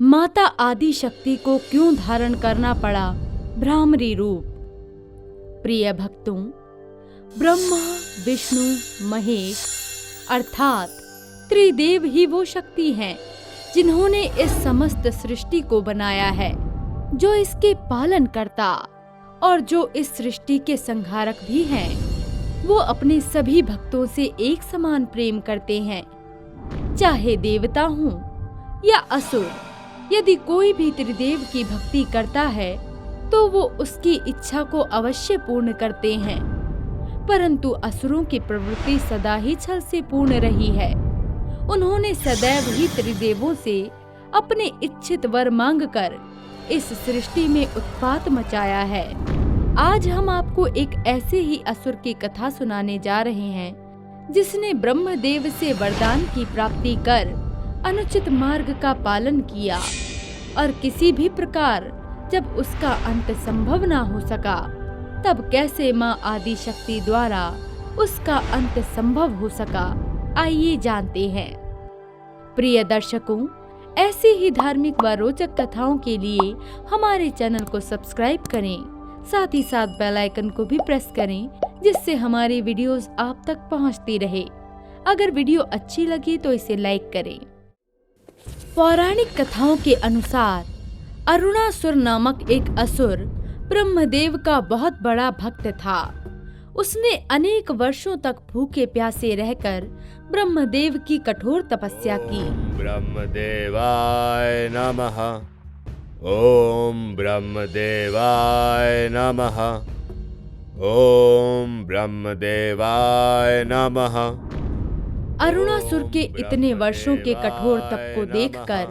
माता आदि शक्ति को क्यों धारण करना पड़ा भ्रामरी रूप? प्रिय भक्तों, ब्रह्मा विष्णु महेश अर्थात त्रिदेव ही वो शक्ति हैं जिन्होंने इस समस्त सृष्टि को बनाया है, जो इसके पालन करता और जो इस सृष्टि के संहारक भी हैं। वो अपने सभी भक्तों से एक समान प्रेम करते हैं, चाहे देवता हों या असुर। यदि कोई भी त्रिदेव की भक्ति करता है तो वो उसकी इच्छा को अवश्य पूर्ण करते हैं, परंतु असुरों की प्रवृत्ति सदा ही छल से पूर्ण रही है। उन्होंने सदैव ही त्रिदेवों से अपने इच्छित वर मांगकर इस सृष्टि में उत्पात मचाया है। आज हम आपको एक ऐसे ही असुर की कथा सुनाने जा रहे हैं जिसने ब्रह्मदेव से वरदान की प्राप्ति कर अनुचित मार्ग का पालन किया और किसी भी प्रकार जब उसका अंत संभव ना हो सका, तब कैसे माँ आदि शक्ति द्वारा उसका अंत संभव हो सका, आइए जानते हैं। प्रिय दर्शकों, ऐसी ही धार्मिक व रोचक कथाओं के लिए हमारे चैनल को सब्सक्राइब करें, साथ ही साथ बेल आइकन को भी प्रेस करें, जिससे हमारी वीडियोस आप तक पहुंचती रहे। अगर वीडियो अच्छी लगी तो इसे लाइक करें। पौराणिक कथाओं के अनुसार अरुणासुर नामक एक असुर ब्रह्मदेव का बहुत बड़ा भक्त था। उसने अनेक वर्षों तक भूखे प्यासे रहकर ब्रह्मदेव की कठोर तपस्या की। ब्रह्मदेवाय नमः। ओम ब्रह्मदेवाय नमः। ओम ब्रह्मदेवाय नमः। अरुणासुर के इतने वर्षों के कठोर तप को देखकर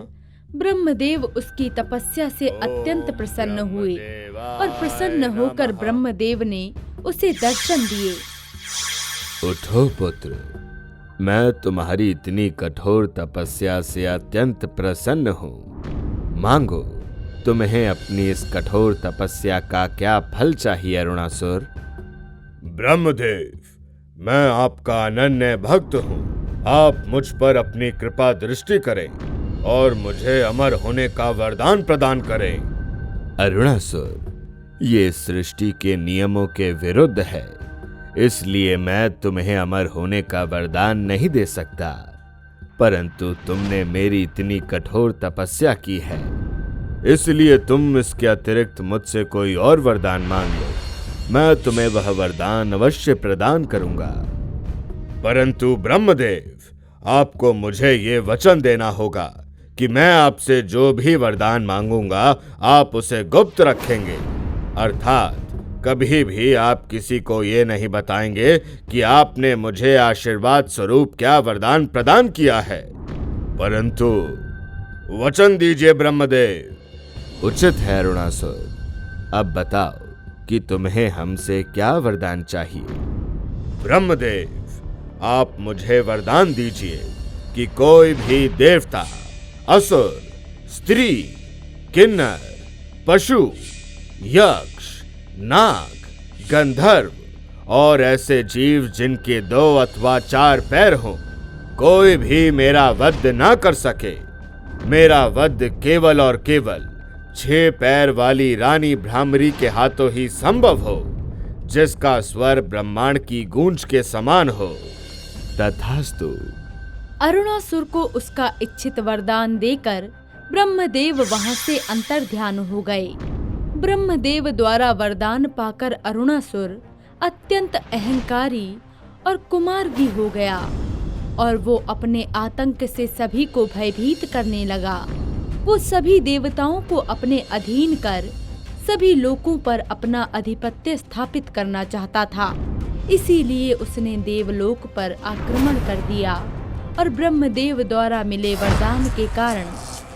ब्रह्मदेव उसकी तपस्या से अत्यंत प्रसन्न हुए और प्रसन्न होकर ब्रह्मदेव ने उसे दर्शन दिए। उठो पुत्र, मैं तुम्हारी इतनी कठोर तपस्या से अत्यंत प्रसन्न हूँ। मांगो, तुम्हें अपनी इस कठोर तपस्या का क्या फल चाहिए अरुणासुर? ब्रह्मदेव, मैं आपका अनन्य भक्त हूँ। आप मुझ पर अपनी कृपा दृष्टि करें और मुझे अमर होने का वरदान प्रदान करें। अरुणासुर, ये सृष्टि के नियमों के विरुद्ध है, इसलिए मैं तुम्हें अमर होने का वरदान नहीं दे सकता। परंतु तुमने मेरी इतनी कठोर तपस्या की है, इसलिए तुम इसके अतिरिक्त मुझसे कोई और वरदान मांग लो। मैं तुम्हें वह वरदान अवश्य प्रदान करूंगा। परंतु ब्रह्मदेव, आपको मुझे ये वचन देना होगा कि मैं आपसे जो भी वरदान मांगूंगा आप उसे गुप्त रखेंगे, अर्थात कभी भी आप किसी को ये नहीं बताएंगे कि आपने मुझे आशीर्वाद स्वरूप क्या वरदान प्रदान किया है। परंतु वचन दीजिए ब्रह्मदेव। उचित है अरुणासुर, अब बताओ कि तुम्हें हमसे क्या वरदान चाहिए। ब्रह्मदेव, आप मुझे वरदान दीजिए कि कोई भी देवता, असुर, स्त्री, किन्नर, पशु, यक्ष, नाग, गंधर्व और ऐसे जीव जिनके 2 अथवा 4 पैर हों, कोई भी मेरा वध ना कर सके। मेरा वध केवल और केवल 6 पैर वाली रानी भ्रामरी के हाथों ही संभव हो, जिसका स्वर ब्रह्मांड की गूंज के समान हो। तथास्तु। अरुणासुर को उसका इच्छित वरदान देकर ब्रह्मदेव वहां से अंतर्ध्यान हो गए। ब्रह्मदेव द्वारा वरदान पाकर अरुणासुर अत्यंत अहंकारी और कुमार्गी हो गया और वो अपने आतंक से सभी को भयभीत करने लगा। वो सभी देवताओं को अपने अधीन कर सभी लोकों पर अपना आधिपत्य स्थापित करना चाहता था। इसीलिए उसने देवलोक पर आक्रमण कर दिया और ब्रह्मदेव द्वारा मिले वरदान के कारण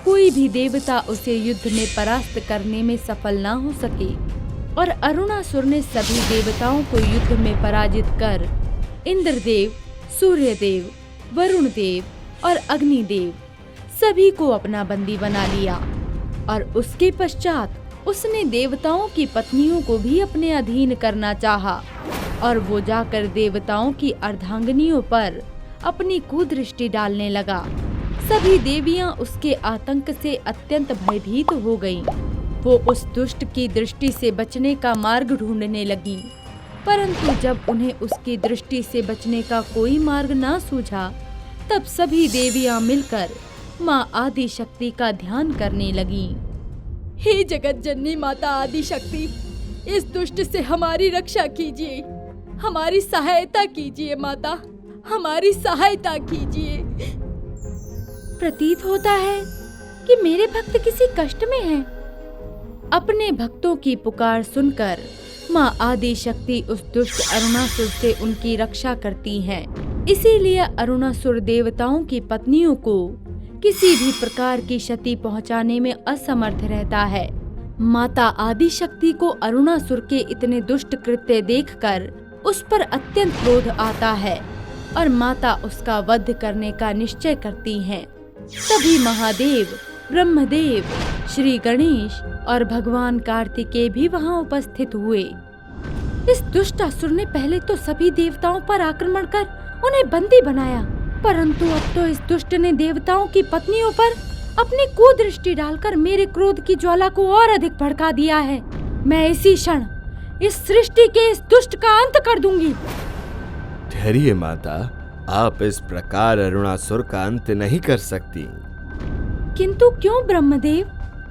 कोई भी देवता उसे युद्ध में परास्त करने में सफल ना हो सके और अरुणासुर ने सभी देवताओं को युद्ध में पराजित कर इंद्रदेव, सूर्यदेव, वरुण देव और अग्निदेव सभी को अपना बंदी बना लिया और उसके पश्चात उसने देवताओं की पत्नियों को भी अपने अधीन करना चाहा और वो जाकर देवताओं की अर्धांगिनियों पर अपनी कुदृष्टि डालने लगा। सभी देवियां उसके आतंक से अत्यंत भयभीत हो गईं। वो उस दुष्ट की दृष्टि से बचने का मार्ग ढूंढने लगी, परंतु जब उन्हें उसकी दृष्टि से बचने का कोई मार्ग ना सूझा, तब सभी देवियां मिलकर माँ आदि शक्ति का ध्यान करने लगीं। हे जगत जननी माता आदि शक्ति, इस दुष्ट से हमारी रक्षा कीजिए, हमारी सहायता कीजिए माता, हमारी सहायता कीजिए। प्रतीत होता है कि मेरे भक्त किसी कष्ट में हैं। अपने भक्तों की पुकार सुनकर माँ आदि शक्ति उस दुष्ट अरुणासुर से उनकी रक्षा करती हैं। इसीलिए अरुणासुर देवताओं की पत्नियों को किसी भी प्रकार की क्षति पहुंचाने में असमर्थ रहता है। माता आदि शक्ति को अरुणासुर के इतने दुष्ट कृत्य देखकर उस पर अत्यंत क्रोध आता है और माता उसका वध करने का निश्चय करती हैं। तभी महादेव, ब्रह्मदेव, श्री गणेश और भगवान कार्तिकेय भी वहां उपस्थित हुए। इस दुष्ट असुर ने पहले तो सभी देवताओं पर आक्रमण कर उन्हें बंदी बनाया, परंतु अब तो इस दुष्ट ने देवताओं की पत्नियों पर अपनी कुदृष्टि डालकर मेरे क्रोध की ज्वाला को और अधिक भड़का दिया है। मैं इसी क्षण इस सृष्टि के इस दुष्ट का अंत कर दूंगी। ठहरिए माता, आप इस प्रकार अरुणासुर का अंत नहीं कर सकती। किंतु क्यों ब्रह्मदेव?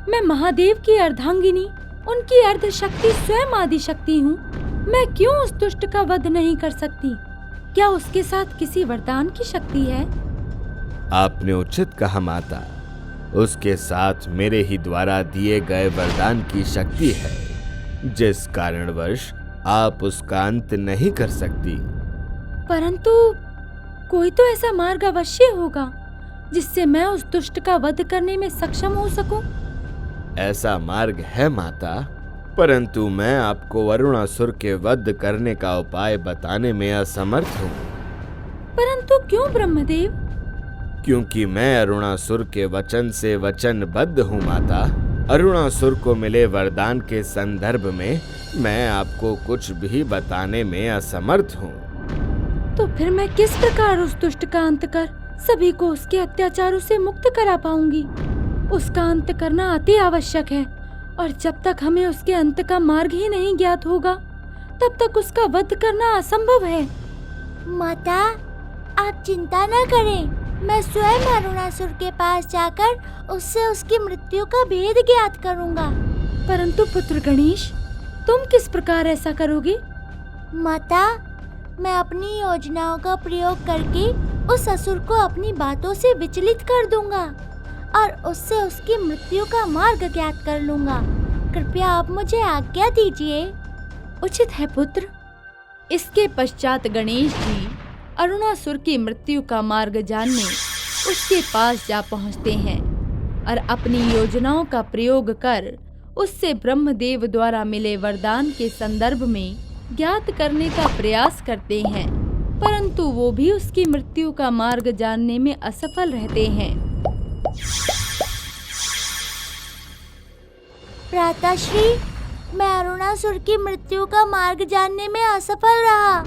मैं महादेव की अर्धांगिनी, उनकी अर्ध शक्ति स्वयं आदि शक्ति हूँ। मैं क्यों उस दुष्ट का वध नहीं कर सकती? क्या उसके साथ किसी वरदान की शक्ति है? आपने उचित कहा माता, उसके साथ मेरे ही द्वारा दिए गए वरदान की शक्ति है, जिस कारणवश आप उसका अंत नहीं कर सकती। परंतु कोई तो ऐसा मार्ग अवश्य होगा जिससे मैं उस दुष्ट का वध करने में सक्षम हो सकूं। ऐसा मार्ग है माता, परंतु मैं आपको अरुणासुर के वध करने का उपाय बताने में असमर्थ हूँ। परंतु क्यों ब्रह्मदेव? क्योंकि मैं अरुणासुर के वचन से वचनबद्ध हूँ माता। अरुणासुर को मिले वरदान के संदर्भ में मैं आपको कुछ भी बताने में असमर्थ हूँ। तो फिर मैं किस प्रकार उस दुष्ट का अंत कर सभी को उसके अत्याचारों से मुक्त करा पाऊंगी? उसका अंत करना अति आवश्यक है, और जब तक हमें उसके अंत का मार्ग ही नहीं ज्ञात होगा, तब तक उसका वध करना असंभव है। माता, आप चिंता न करें, मैं स्वयं अरुणासुर के पास जाकर उससे उसकी मृत्यु का भेद ज्ञात करूंगा। परंतु पुत्र गणेश, तुम किस प्रकार ऐसा करोगे? माता, मैं अपनी योजनाओं का प्रयोग करके उस असुर को अपनी बातों से विचलित कर दूंगा और उससे उसकी मृत्यु का मार्ग ज्ञात कर लूंगा। कृपया आप मुझे आज्ञा दीजिए। उचित है पुत्र। इसके पश्चात गणेश जी अरुणासुर की मृत्यु का मार्ग जानने उसके पास जा पहुंचते हैं और अपनी योजनाओं का प्रयोग कर उससे ब्रह्मदेव द्वारा मिले वरदान के संदर्भ में ज्ञात करने का प्रयास करते हैं, परंतु वो भी उसकी मृत्यु का मार्ग जानने में असफल रहते हैं। भ्राताश्री, मैं अरुणासुर की मृत्यु का मार्ग जानने में असफल रहा।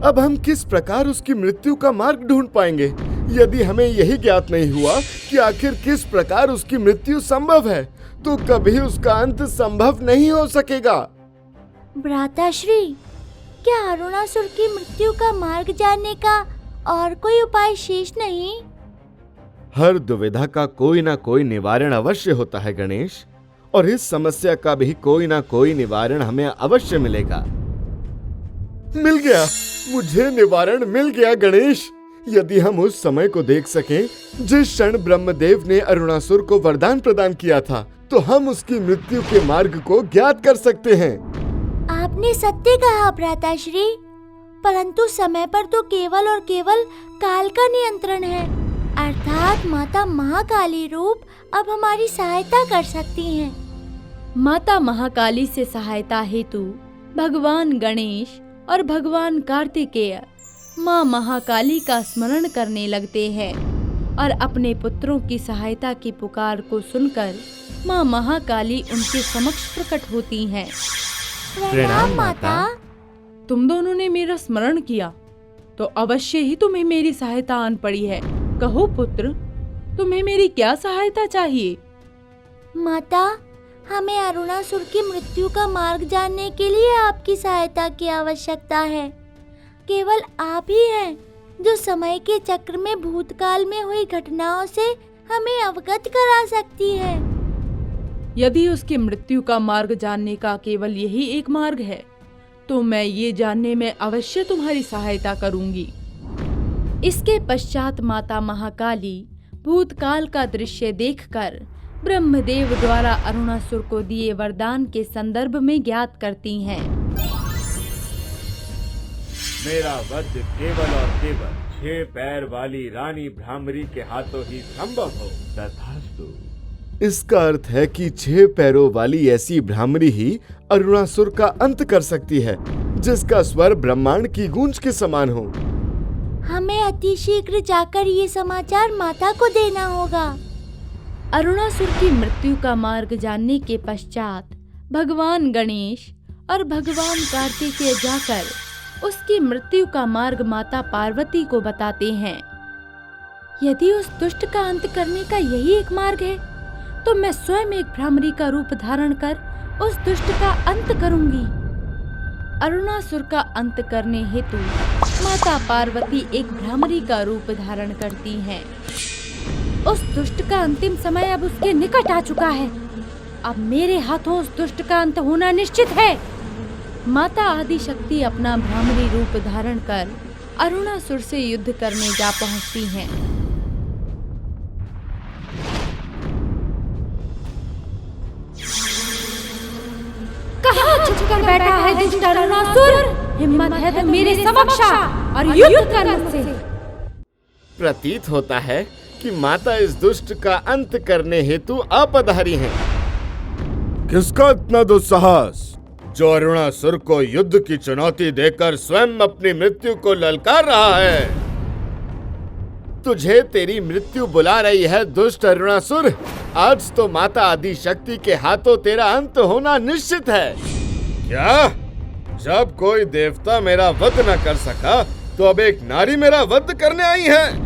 अब हम किस प्रकार उसकी मृत्यु का मार्ग ढूंढ पाएंगे, यदि हमें यही ज्ञात नहीं हुआ कि आखिर किस प्रकार उसकी मृत्यु संभव है, तो कभी उसका अंत संभव नहीं हो सकेगा। भ्राताश्री, क्या अरुणासुर की मृत्यु का मार्ग जानने का और कोई उपाय शेष नहीं? हर दुविधा का कोई ना कोई निवारण अवश्य होता है गणेश, और इस समस्या का भी कोई ना कोई निवारण हमें अवश्य मिलेगा। मिल गया, मुझे निवारण मिल गया गणेश। यदि हम उस समय को देख सकें जिस क्षण ब्रह्मदेव ने अरुणासुर को वरदान प्रदान किया था, तो हम उसकी मृत्यु के मार्ग को ज्ञात कर सकते हैं। आपने सत्य कहा भ्राताश्री, परंतु समय पर तो केवल और केवल काल का नियंत्रण है, अर्थात माता महाकाली रूप अब हमारी सहायता कर सकती हैं। माता महाकाली से सहायता हेतु भगवान गणेश और भगवान कार्तिकेय माँ महाकाली का स्मरण करने लगते हैं और अपने पुत्रों की सहायता की पुकार को सुनकर माँ महाकाली उनके समक्ष प्रकट होती हैं। प्रणाम माता। तुम दोनों ने मेरा स्मरण किया, तो अवश्य ही तुम्हें मेरी सहायता आन पड़ी है। कहो पुत्र, तुम्हें मेरी क्या सहायता चाहिए? माता, हमें अरुणासुर की मृत्यु का मार्ग जानने के लिए आपकी सहायता की आवश्यकता है। केवल आप ही हैं जो समय के चक्र में भूतकाल में हुई घटनाओं से हमें अवगत करा सकती है। यदि उसकी मृत्यु का मार्ग जानने का केवल यही एक मार्ग है, तो मैं ये जानने में अवश्य तुम्हारी सहायता करूंगी। इसके पश्चात माता महाकाली भूतकाल का दृश्य देखकर ब्रह्मदेव द्वारा अरुणासुर को दिए वरदान के संदर्भ में ज्ञात करती हैं। मेरा वध केवल और केवल 6 पैर वाली रानी भ्रामरी के हाथों ही संभव हो। तथास्तु। इसका अर्थ है कि 6 पैरों वाली ऐसी भ्रामरी ही अरुणासुर का अंत कर सकती है, जिसका स्वर ब्रह्मांड की गूंज के समान हो। हमें अतिशीघ्र जाकर ये समाचार माता को देना होगा। अरुणासुर की मृत्यु का मार्ग जानने के पश्चात भगवान गणेश और भगवान कार्तिकेय जाकर उसकी मृत्यु का मार्ग माता पार्वती को बताते हैं। यदि उस दुष्ट का अंत करने का यही एक मार्ग है, तो मैं स्वयं एक भ्रामरी का रूप धारण कर उस दुष्ट का अंत करूंगी। अरुणासुर का अंत करने हेतु माता पार्वती एक भ्रामरी का रूप धारण करती हैं। उस दुष्ट का अंतिम समय अब उसके निकट आ चुका है। अब मेरे हाथों उस दुष्ट का अंत होना निश्चित है। माता आदिशक्ति अपना भ्रामरी रूप धारण कर अरुणासुर से युद्ध करने जा पहुंचती हैं। कहाँ छुपकर बैठा है दुष्ट अरुणासुर? हिम्मत है तो मेरे समक्ष आ और युद्ध कर मुझसे। प्रतीत होता है कि माता इस दुष्ट का अंत करने हेतु अपधारी हैं। किसका इतना दुस्साहस जो अरुणासुर को युद्ध की चुनौती देकर स्वयं अपनी मृत्यु को ललकार रहा है? तुझे तेरी मृत्यु बुला रही है दुष्ट अरुणासुर। आज तो माता आदिशक्ति के हाथों तेरा अंत होना निश्चित है। क्या? जब कोई देवता मेरा वध न कर सका, तो अब एक नारी मेरा वध करने आई है।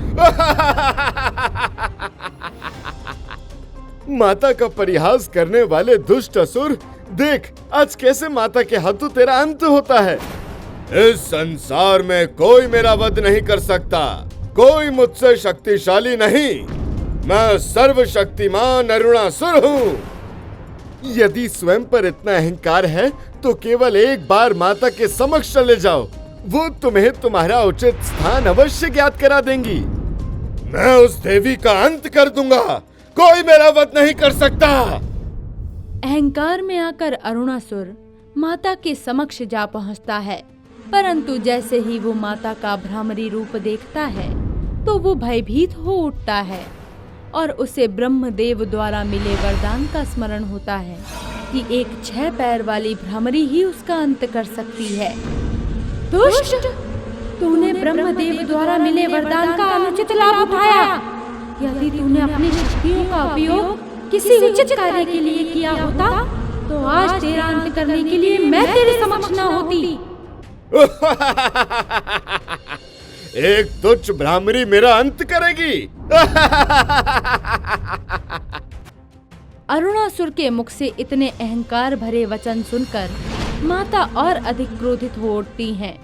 माता का परिहास करने वाले दुष्ट असुर, देख आज कैसे माता के हाथों तेरा अंत होता है। इस संसार में कोई मेरा वध नहीं कर सकता, कोई मुझसे शक्तिशाली नहीं। मैं सर्वशक्तिमान अरुणासुर हूँ। यदि स्वयं पर इतना अहंकार है तो केवल एक बार माता के समक्ष चले जाओ, वो तुम्हें तुम्हारा उचित स्थान अवश्य ज्ञात करा देंगी। मैं उस देवी का अंत कर दूंगा, कोई मेरा वध नहीं कर सकता। अहंकार में आकर अरुणासुर माता के समक्ष जा पहुंचता है, परंतु जैसे ही वो माता का भ्रामरी रूप देखता है तो वो भयभीत हो उठता है और उसे ब्रह्मदेव द्वारा मिले वरदान का स्मरण होता है कि एक 6 पैर वाली भ्रामरी ही उसका अंत कर सकती है। दुष्ट, तूने ब्रह्मदेव द्वारा मिले वरदान का अनुचित लाभ उठाया। यदि तूने अपनी शक्तियों का उपयोग किसी उचित कार्य के लिए किया होता, तो आज तेरा अंत करने के लिए मैं तेरे समक्ष न होती। एक तुच्छ भ्रामरी मेरा अंत करेगी। अरुणासुर के मुख से इतने अहंकार भरे वचन सुनकर माता और अधिक क्रोधित हो उठती हैं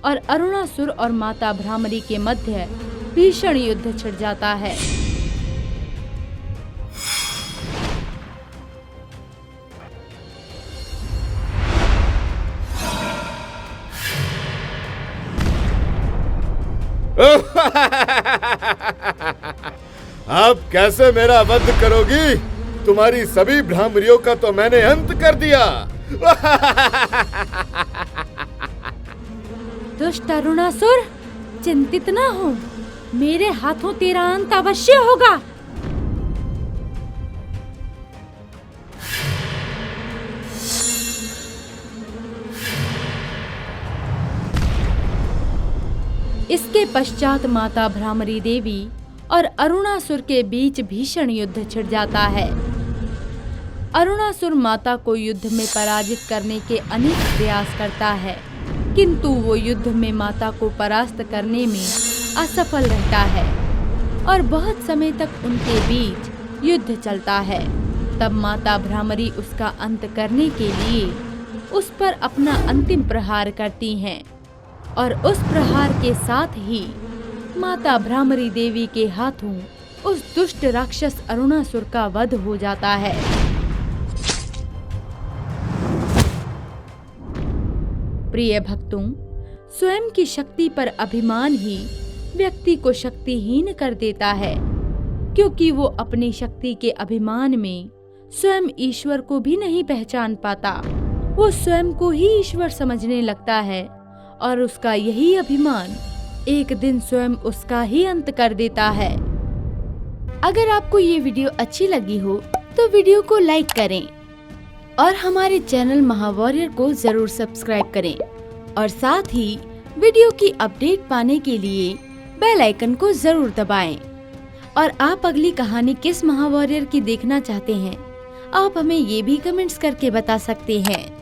और अरुणासुर और माता भ्रामरी के मध्य भीषण युद्ध छिड़ जाता है। अब कैसे मेरा वध करोगी? तुम्हारी सभी भ्रामरियों का तो मैंने अंत कर दिया। दुष्ट अरुणासुर, चिंतित न हो, मेरे हाथों तेरा अंत अवश्य होगा। इसके पश्चात माता भ्रामरी देवी और अरुणासुर के बीच भीषण युद्ध छिड़ जाता है। अरुणासुर माता को युद्ध में पराजित करने के अनेक प्रयास करता है, किंतु वो युद्ध में माता को परास्त करने में असफल रहता है। और बहुत समय तक उनके बीच युद्ध चलता है। तब माता भ्रामरी उसका अंत करने के लिए उस पर अपना अंतिम प्रहार करती हैं और उस प्रहार के साथ ही माता भ्रामरी देवी के हाथों उस दुष्ट राक्षस अरुणासुर का वध हो जाता है। प्रिय भक्तों, स्वयं की शक्ति पर अभिमान ही व्यक्ति को शक्तिहीन कर देता है, क्योंकि वो अपनी शक्ति के अभिमान में स्वयं ईश्वर को भी नहीं पहचान पाता। वो स्वयं को ही ईश्वर समझने लगता है और उसका यही अभिमान एक दिन स्वयं उसका ही अंत कर देता है। अगर आपको ये वीडियो अच्छी लगी हो तो वीडियो को लाइक करें और हमारे चैनल महावॉरियर को जरूर सब्सक्राइब करें और साथ ही वीडियो की अपडेट पाने के लिए बेल आइकन को जरूर दबाएं। और आप अगली कहानी किस महावॉरियर की देखना चाहते हैं, आप हमें ये भी कमेंट्स करके बता सकते हैं।